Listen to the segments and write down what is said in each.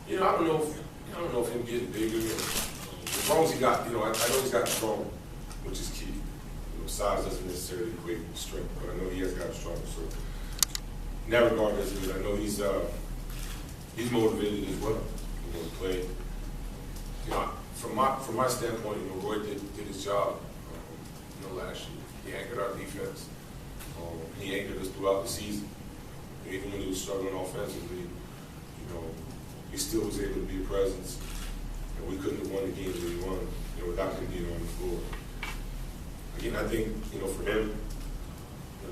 You know, I don't know if him getting bigger. As long as he got, I know he's got stronger, which is key. Size doesn't necessarily equate to strength, but I know he has gotten stronger. So in that regard, I know he's motivated as well. To play. From my standpoint, Roy did his job. Last year he anchored our defense. He anchored us throughout the season. Even when he was struggling offensively, he still was able to be a presence. And we couldn't have won the game that we won, without him being on the floor. Again, I think, for him,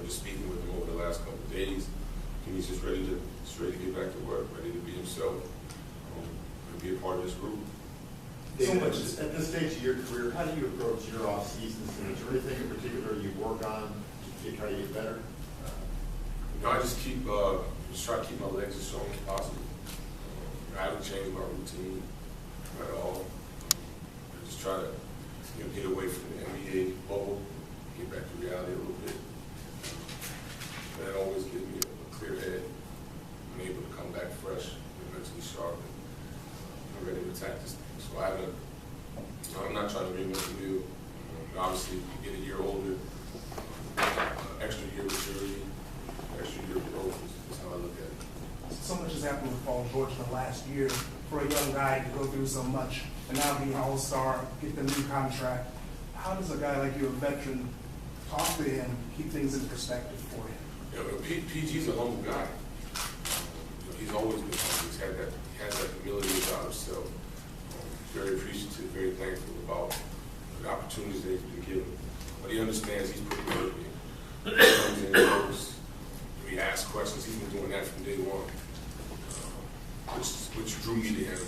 just speaking with him over the last couple of days, he's just ready to get back to work, ready to be himself, and be a part of this group. So much at this stage of your career, how do you approach your off seasons? Is there anything in particular you work on to try to get better? I just try to keep my legs as strong as possible. I haven't changed my routine at all. I just try to get away from the NBA bubble, get back to reality a little bit. That always gives me a clear head. I'm able to come back fresh, mentally sharp, and ready to attack this thing. So I'm not trying to reinvent the wheel. Obviously, you get a year older, extra year of maturity, extra year of growth is how I look at it. So much has happened with Paul George in the last year. For a young guy to go through so much, and now being an all-star, get the new contract, how does a guy like you, a veteran, talk to him, keep things in perspective for you? PG's a humble guy. He's always been humble. He has that humility about himself. Very appreciative, very thankful about the opportunities that he's been given. But he understands he's pretty motivated. He comes in and knows. He asks questions. He's been doing that from day one. Which drew me to him,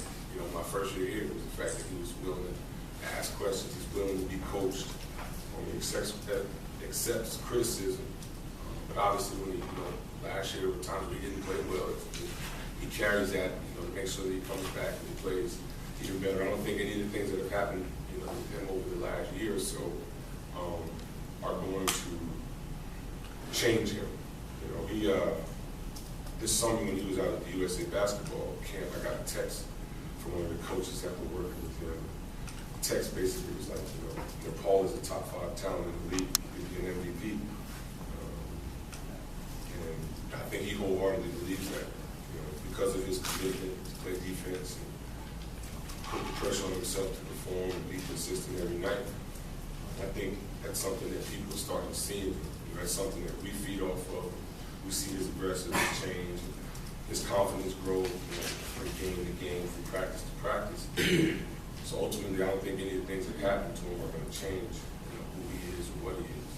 my first year here was the fact that he was willing to ask questions. He's willing to be coached. He accepts criticism. But obviously, when last year, at times we didn't play well, he carries that, to make sure that he comes back and he plays even better. I don't think any of the things that have happened, with him over the last year or so, are going to change him. This summer when he was out at the USA basketball camp, I got a text from one of the coaches that were working with him. The text basically was like, Paul is a top 5 talent in the league. He could be an MVP. And I think he wholeheartedly believes that, because of his commitment to play defense and put the pressure on himself to perform and be consistent every night. I think that's something that people are starting to see. That's something that we feed off of. We see his aggressiveness change, his confidence grow from game to game, from practice to practice. So ultimately, I don't think any of the things that happen to him are going to change who he is or what he is.